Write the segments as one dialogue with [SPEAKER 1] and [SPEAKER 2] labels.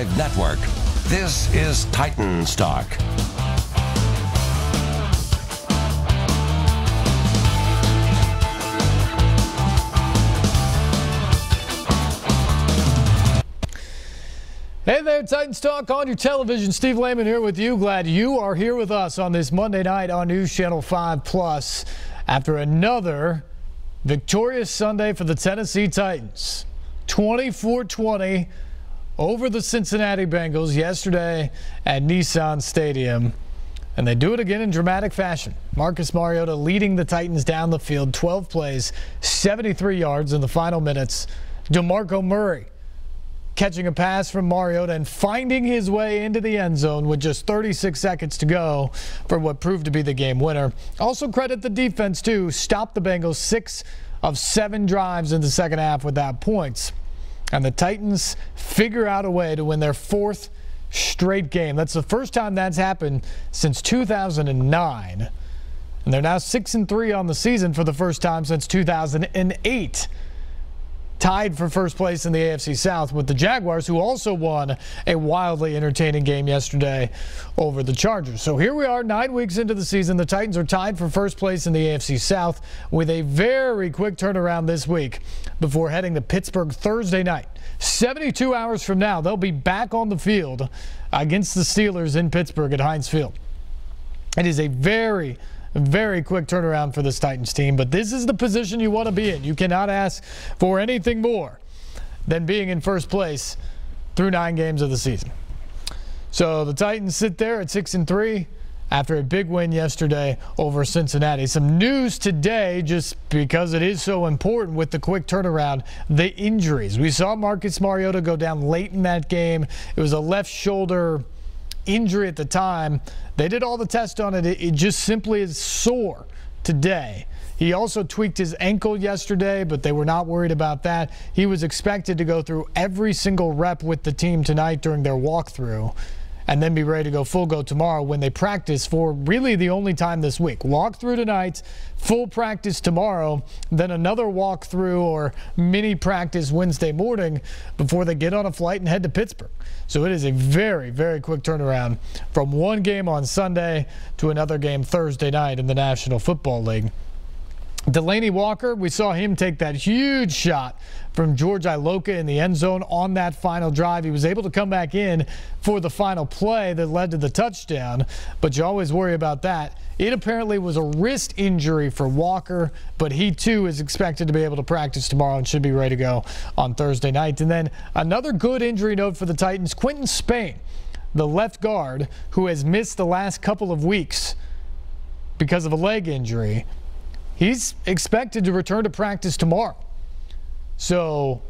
[SPEAKER 1] Drive Network. This is Titans Talk.
[SPEAKER 2] Hey there, Titans Talk on your television. Steve Layman here with you. Glad you are here with us on this Monday night on News Channel 5 Plus after another victorious Sunday for the Tennessee Titans. 24-20 over the Cincinnati Bengals yesterday at Nissan Stadium. And they do it again in dramatic fashion. Marcus Mariota leading the Titans down the field, 12 plays, 73 yards in the final minutes. DeMarco Murray catching a pass from Mariota and finding his way into the end zone with just 36 seconds to go for what proved to be the game winner. Also credit the defense too. Stopped the Bengals 6 of 7 drives in the second half without points. And the Titans figure out a way to win their 4th straight game. That's the first time that's happened since 2009. And they're now 6-3 on the season for the first time since 2008. Tied for first place in the AFC South with the Jaguars, who also won a wildly entertaining game yesterday over the Chargers. So here we are 9 weeks into the season. The Titans are tied for first place in the AFC South with a very quick turnaround this week before heading to Pittsburgh Thursday night. 72 hours from now, they'll be back on the field against the Steelers in Pittsburgh at Heinz Field. It is a very quick turnaround for this Titans team, but this is the position you want to be in. You cannot ask for anything more than being in first place through 9 games of the season. So the Titans sit there at 6-3 after a big win yesterday over Cincinnati. Some news today, just because it is so important with the quick turnaround, the injuries. We saw Marcus Mariota go down late in that game. It was a left shoulder injury at the time. They did all the tests on it. It just simply is sore today. He also tweaked his ankle yesterday, but they were not worried about that. He was expected to go through every single rep with the team tonight during their walkthrough and then be ready to go full go tomorrow when they practice for really the only time this week. Walkthrough tonight, full practice tomorrow, then another walkthrough or mini practice Wednesday morning before they get on a flight and head to Pittsburgh. So it is a very quick turnaround from one game on Sunday to another game Thursday night in the National Football League. Delaney Walker, we saw him take that huge shot from George Iloka in the end zone on that final drive. He was able to come back in for the final play that led to the touchdown, but you always worry about that. It apparently was a wrist injury for Walker, but he too is expected to be able to practice tomorrow and should be ready to go on Thursday night. And then another good injury note for the Titans, Quentin Spain, the left guard who has missed the last couple of weeks because of a leg injury. He's expected to return to practice tomorrow. So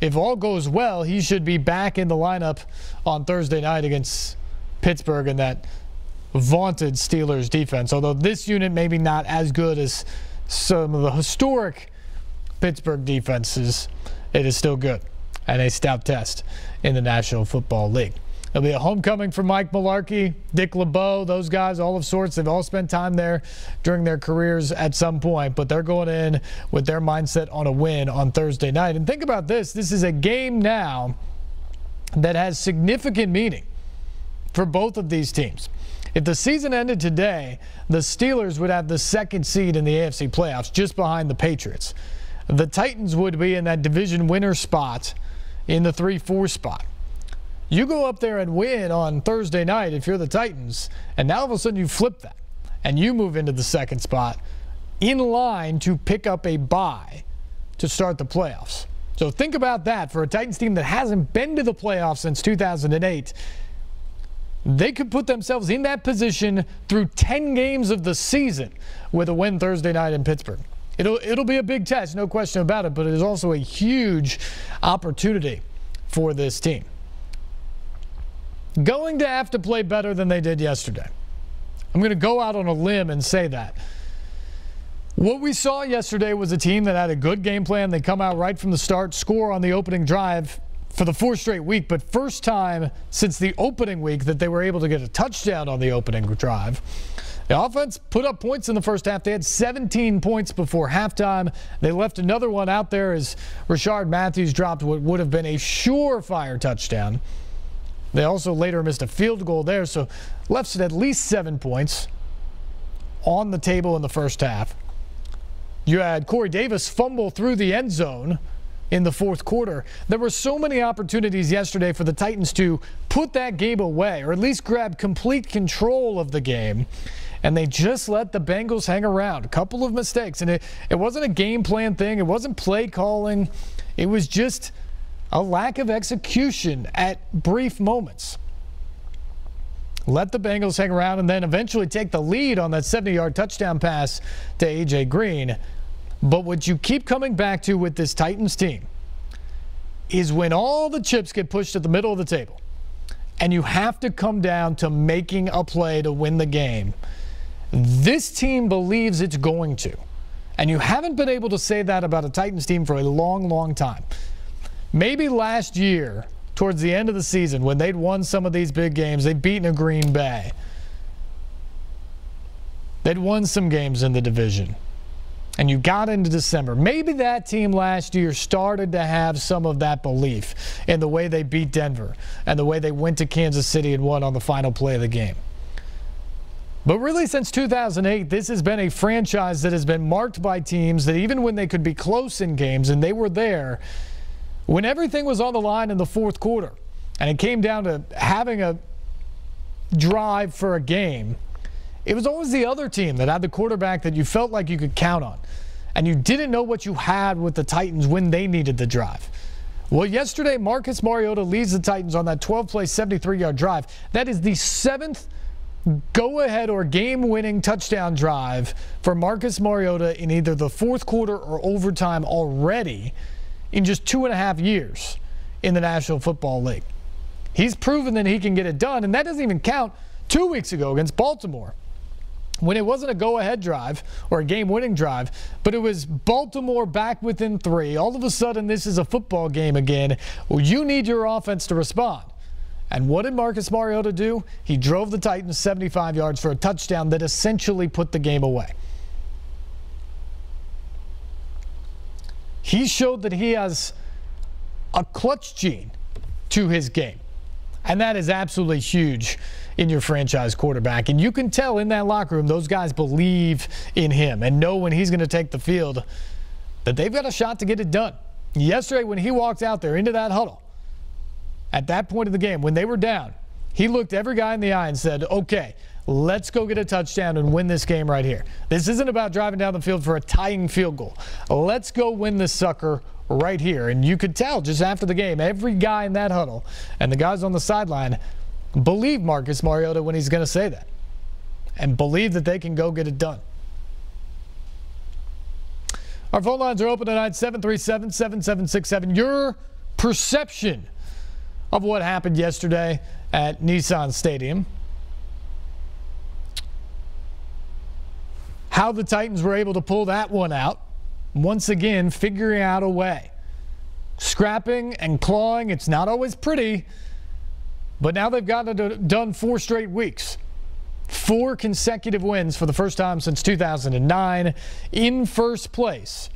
[SPEAKER 2] if all goes well, he should be back in the lineup on Thursday night against Pittsburgh and that vaunted Steelers defense. Although this unit maybe not as good as some of the historic Pittsburgh defenses, it is still good and a stout test in the National Football League. There'll be a homecoming for Mike Mularkey, Dick LeBeau, those guys, all of sorts. They've all spent time there during their careers at some point, but they're going in with their mindset on a win on Thursday night. And think about this. This is a game now that has significant meaning for both of these teams. If the season ended today, the Steelers would have the 2nd seed in the AFC playoffs, just behind the Patriots. The Titans would be in that division winner spot in the 3-4 spot. You go up there and win on Thursday night if you're the Titans, and now all of a sudden you flip that, and you move into the 2nd spot in line to pick up a bye to start the playoffs. So think about that for a Titans team that hasn't been to the playoffs since 2008. They could put themselves in that position through 10 games of the season with a win Thursday night in Pittsburgh. It'll be a big test, no question about it, but it is also a huge opportunity for this team. Going to have to play better than they did yesterday. I'm going to go out on a limb and say that. What we saw yesterday was a team that had a good game plan. They come out right from the start, score on the opening drive for the 4th straight week, but first time since the opening week that they were able to get a touchdown on the opening drive. The offense put up points in the first half. They had 17 points before halftime. They left another one out there as Rashard Matthews dropped what would have been a surefire touchdown. They also later missed a field goal there, so left it at least 7 points on the table in the first half. You had Corey Davis fumble through the end zone in the fourth quarter. There were so many opportunities yesterday for the Titans to put that game away, or at least grab complete control of the game, and they just let the Bengals hang around. A couple of mistakes, and it wasn't a game plan thing. It wasn't play calling. It was just a lack of execution at brief moments. Let the Bengals hang around and then eventually take the lead on that 70-yard touchdown pass to A.J. Green. But what you keep coming back to with this Titans team is when all the chips get pushed at the middle of the table and you have to come down to making a play to win the game, this team believes it's going to. And you haven't been able to say that about a Titans team for a long, long time. Maybe last year, towards the end of the season, when they'd won some of these big games, they'd beaten a Green Bay. They'd won some games in the division. And you got into December. Maybe that team last year started to have some of that belief in the way they beat Denver and the way they went to Kansas City and won on the final play of the game. But really, since 2008, this has been a franchise that has been marked by teams that even when they could be close in games, and they were there, when everything was on the line in the fourth quarter and it came down to having a drive for a game, it was always the other team that had the quarterback that you felt like you could count on. And you didn't know what you had with the Titans when they needed the drive. Well, yesterday, Marcus Mariota leads the Titans on that 12-play, 73-yard drive. That is the 7th go-ahead or game-winning touchdown drive for Marcus Mariota in either the fourth quarter or overtime already in just 2.5 years in the National Football League. He's proven that he can get it done, and that doesn't even count 2 weeks ago against Baltimore, when it wasn't a go-ahead drive or a game-winning drive, but it was Baltimore back within 3. All of a sudden, this is a football game again. Well, you need your offense to respond. And what did Marcus Mariota do? He drove the Titans 75 yards for a touchdown that essentially put the game away. He showed that he has a clutch gene to his game. And that is absolutely huge in your franchise quarterback. And you can tell in that locker room, those guys believe in him and know when he's going to take the field that they've got a shot to get it done. Yesterday, when he walked out there into that huddle, at that point of the game, when they were down, he looked every guy in the eye and said, okay, let's go get a touchdown and win this game right here. This isn't about driving down the field for a tying field goal. Let's go win this sucker right here. And you could tell just after the game, every guy in that huddle and the guys on the sideline believe Marcus Mariota when he's going to say that and believe that they can go get it done. Our phone lines are open tonight, 737-7767. Your perception of what happened yesterday at Nissan Stadium. How the Titans were able to pull that one out. Once again, figuring out a way. Scrapping and clawing, it's not always pretty, but now they've gotten it done 4 straight weeks. 4 consecutive wins for the first time since 2009 in first place.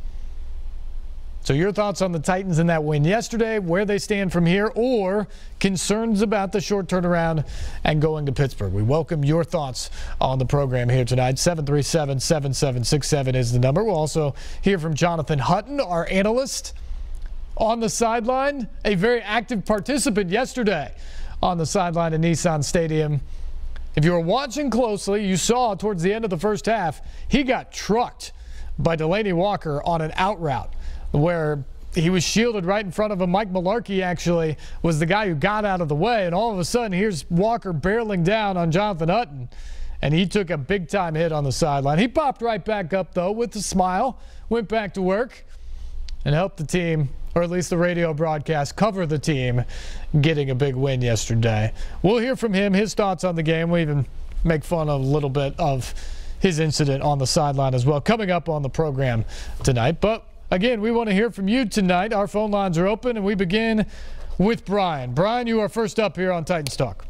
[SPEAKER 2] So your thoughts on the Titans in that win yesterday, where they stand from here, or concerns about the short turnaround and going to Pittsburgh? We welcome your thoughts on the program here tonight. 737-7767 is the number. We'll also hear from Jonathan Hutton, our analyst on the sideline, a very active participant yesterday on the sideline at Nissan Stadium. If you were watching closely, you saw towards the end of the first half, he got trucked by Delanie Walker on an out route, where he was shielded right in front of him. Mike Mularkey actually was the guy who got out of the way, and all of a sudden here's Walker barreling down on Jonathan Hutton, and he took a big-time hit on the sideline. He popped right back up, though, with a smile, went back to work, and helped the team, or at least the radio broadcast, cover the team getting a big win yesterday. We'll hear from him, his thoughts on the game. We'll even make fun of a little bit of his incident on the sideline as well, coming up on the program tonight. But again, we want to hear from you tonight. Our phone lines are open, and we begin with Brian. Brian, you are first up here on Titans Talk.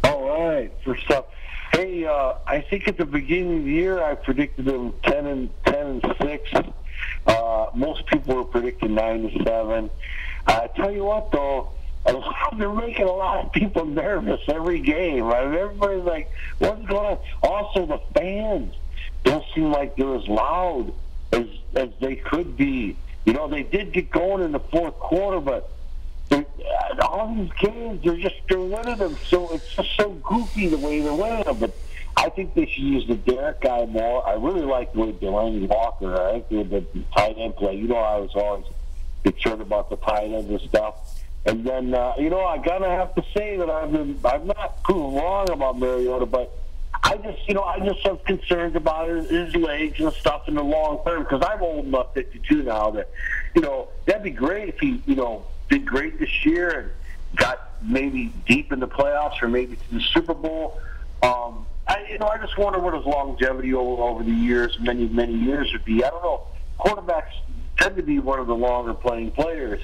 [SPEAKER 3] All right, first up. Hey, I think at the beginning of the year, I predicted them 10-6. Most people were predicting 9-7. I tell you what, though, they're making a lot of people nervous every game. I mean, everybody's like, what's going on? Also, the fans don't seem like they're as loud as they could be. You know, they did get going in the fourth quarter, but all these games, they're winning them. So it's just so goofy the way they're winning them. But I think they should use the Derek guy more. I really like the way Delaney Walker, I think the tight end play. You know, I was always concerned about the tight end and stuff. And then, you know, I gotta have to say that I'm not proven wrong about Mariota, but I just have concerns about his legs and stuff in the long term, because I'm old enough, 52 now, that, you know, that'd be great if he, you know, did great this year and got maybe deep in the playoffs or maybe to the Super Bowl. I just wonder what his longevity over the years, many years would be. I don't know. Quarterbacks tend to be one of the longer playing players,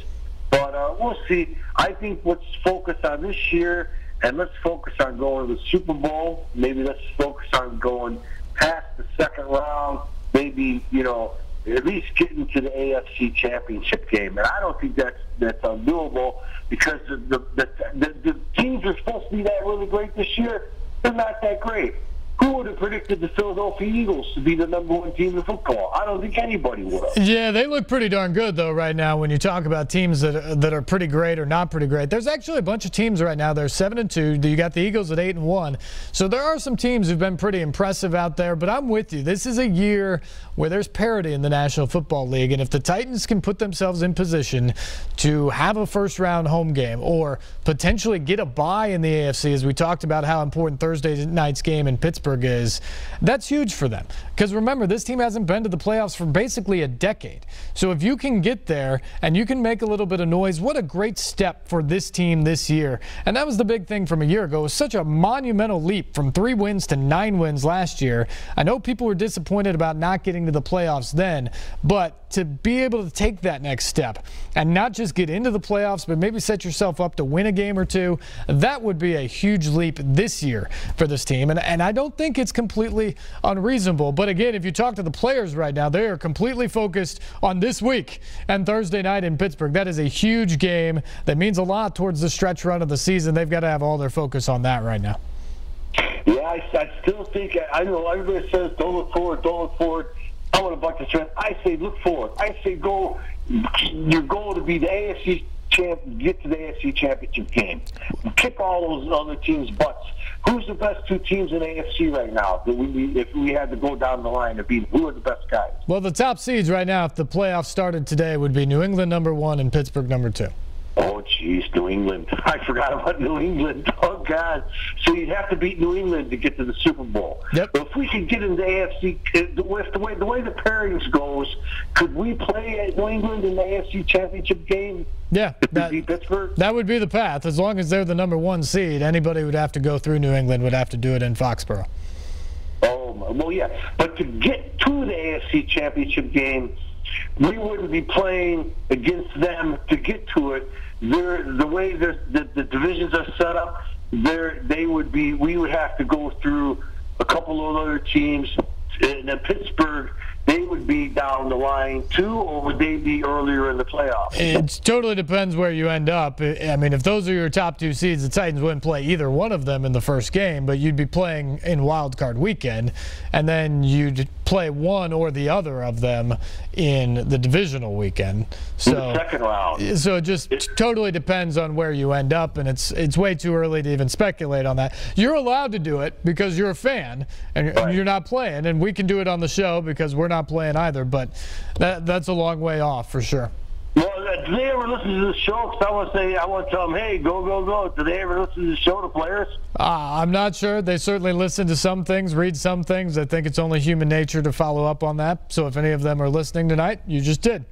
[SPEAKER 3] but we'll see. I think let's focus on this year, and let's focus on going to the Super Bowl. Maybe let's focus on going past the second round. Maybe, you know, at least getting to the AFC Championship game. And I don't think that's undoable, because the teams are supposed to be that really great this year. They're not that great. Who would have predicted the Philadelphia Eagles to be the #1 team in football? I don't think anybody would have.
[SPEAKER 2] Yeah, they look pretty darn good, though, right now when you talk about teams that are pretty great or not pretty great. There's actually a bunch of teams right now. They're 7-2. You got the Eagles at 8-1. So there are some teams who've been pretty impressive out there, but I'm with you. This is a year where there's parity in the National Football League, and if the Titans can put themselves in position to have a first-round home game or potentially get a bye in the AFC, as we talked about how important Thursday night's game in Pittsburgh is, that's huge for them. Because remember, this team hasn't been to the playoffs for basically a decade. So if you can get there and you can make a little bit of noise, what a great step for this team this year. And that was the big thing from a year ago. It was such a monumental leap from 3 wins to 9 wins last year. I know people were disappointed about not getting to the playoffs then, but to be able to take that next step and not just get into the playoffs, but maybe set yourself up to win a game or two, that would be a huge leap this year for this team. And I don't think it's completely unreasonable. But again, if you talk to the players right now, they are completely focused on this week and Thursday night in Pittsburgh. That is a huge game that means a lot towards the stretch run of the season. They've got to have all their focus on that right now.
[SPEAKER 3] Yeah, I still think, I know everybody says don't look forward, don't look forward. I want a bunch of strength. I say look forward. I say go. Your goal to be the AFC champ, get to the AFC Championship game. Kick all those other teams' butts. Who's the best 2 teams in AFC right now? If we had to go down the line to beat, who are the best guys?
[SPEAKER 2] Well, the top seeds right now, if the playoffs started today, would be New England #1 and Pittsburgh #2.
[SPEAKER 3] Oh, jeez, New England. I forgot about New England. Oh, God. So you'd have to beat New England to get to the Super Bowl.
[SPEAKER 2] Yep.
[SPEAKER 3] But if we could get into AFC, the way the pairings goes, could we play at New England in the AFC Championship game?
[SPEAKER 2] Yeah,
[SPEAKER 3] If we beat Pittsburgh?
[SPEAKER 2] that would be the path. As long as they're the #1 seed, anybody would have to go through New England would have to do it in Foxborough.
[SPEAKER 3] Oh, well, yeah. But to get to the AFC Championship game, we wouldn't be playing against them to get to it. The way the divisions are set up, we would have to go through a couple of other teams. And then Pittsburgh, they would be down the line too, or would they be earlier in the playoffs?
[SPEAKER 2] It totally depends where you end up. I mean, if those are your top 2 seeds, the Titans wouldn't play either one of them in the first game, but you'd be playing in Wild Card Weekend, and then you'd play one or the other of them in the divisional weekend. So
[SPEAKER 3] in the second round.
[SPEAKER 2] So it just totally depends on where you end up, and it's way too early to even speculate on that. You're allowed to do it because you're a fan and
[SPEAKER 3] Right.
[SPEAKER 2] you're not playing, and we can do it on the show because we're not playing either, but that's a long way off for sure.
[SPEAKER 3] Well, do they ever listen to the show? Because I want to tell them, hey, go, go, go. Do they ever listen to the show, the players?
[SPEAKER 2] I'm not sure. They certainly listen to some things, read some things. I think it's only human nature to follow up on that. So if any of them are listening tonight, you just did.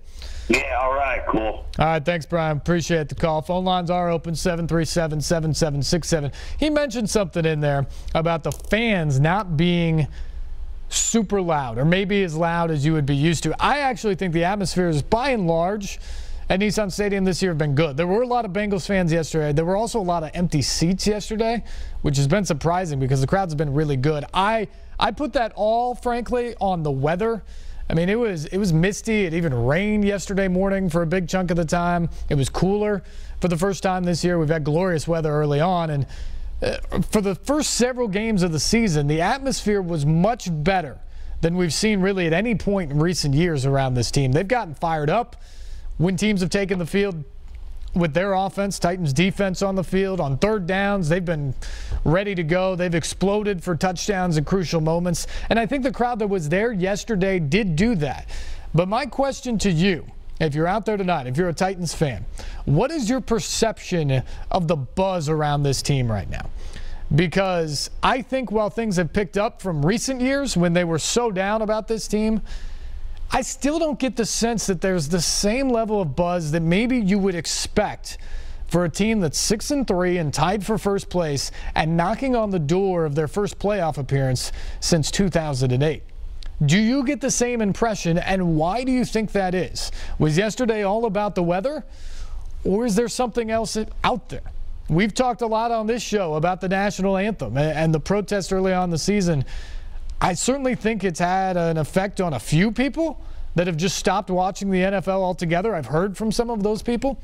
[SPEAKER 3] Yeah, all right, cool.
[SPEAKER 2] All right, thanks, Brian. Appreciate the call. Phone lines are open, 737-7767. He mentioned something in there about the fans not being super loud, or maybe as loud as you would be used to. I actually think the atmospheres, by and large, at Nissan Stadium this year have been good. There were a lot of Bengals fans yesterday. There were also a lot of empty seats yesterday, which has been surprising because the crowds have been really good. I put that all, frankly, on the weather I mean, it was misty. It even rained yesterday morning for a big chunk of the time. It was cooler for the first time this year. We've had glorious weather early on, and for the first several games of the season, the atmosphere was much better than we've seen really at any point in recent years around this team. They've gotten fired up when teams have taken the field with their offense. Titans defense on the field on third downs. They've been ready to go. They've exploded for touchdowns in crucial moments. And I think the crowd that was there yesterday did do that. But my question to you, if you're out there tonight, if you're a Titans fan, what is your perception of the buzz around this team right now? Because I think while things have picked up from recent years when they were so down about this team, I still don't get the sense that there's the same level of buzz that maybe you would expect for a team that's 6-3 and tied for first place and knocking on the door of their first playoff appearance since 2008. Do you get the same impression, and why do you think that is? Was yesterday all about the weather, or is there something else out there? We've talked a lot on this show about the national anthem and the protest early on in the season. I certainly think it's had an effect on a few people that have just stopped watching the NFL altogether. I've heard from some of those people.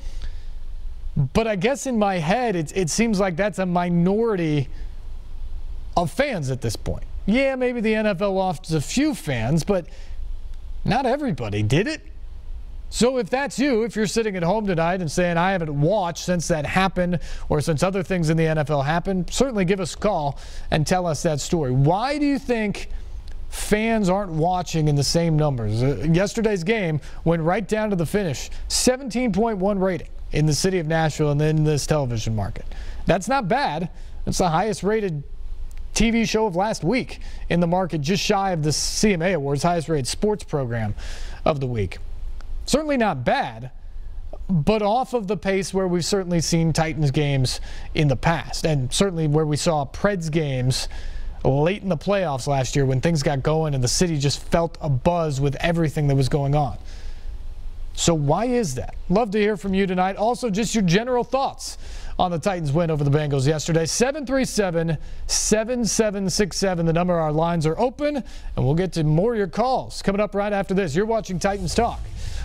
[SPEAKER 2] But I guess in my head, it seems like that's a minority of fans at this point. Yeah, maybe the NFL lost a few fans, but not everybody, did it? So if that's you, if you're sitting at home tonight and saying, I haven't watched since that happened or since other things in the NFL happened, certainly give us a call and tell us that story. Why do you think fans aren't watching in the same numbers? Yesterday's game went right down to the finish. 17.1 rating in the city of Nashville and in this television market. That's not bad. It's the highest rated TV show of last week in the market, just shy of the CMA Awards, highest rated sports program of the week. Certainly not bad, but off of the pace where we've certainly seen Titans games in the past, and certainly where we saw Preds games late in the playoffs last year when things got going and the city just felt a buzz with everything that was going on. So why is that? Love to hear from you tonight. Also, just your general thoughts on the Titans win over the Bengals yesterday. 737-7767, the number. Our lines are open, and we'll get to more of your calls coming up right after this. You're watching Titans Talk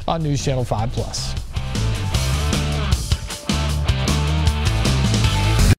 [SPEAKER 2] on News Channel 5+.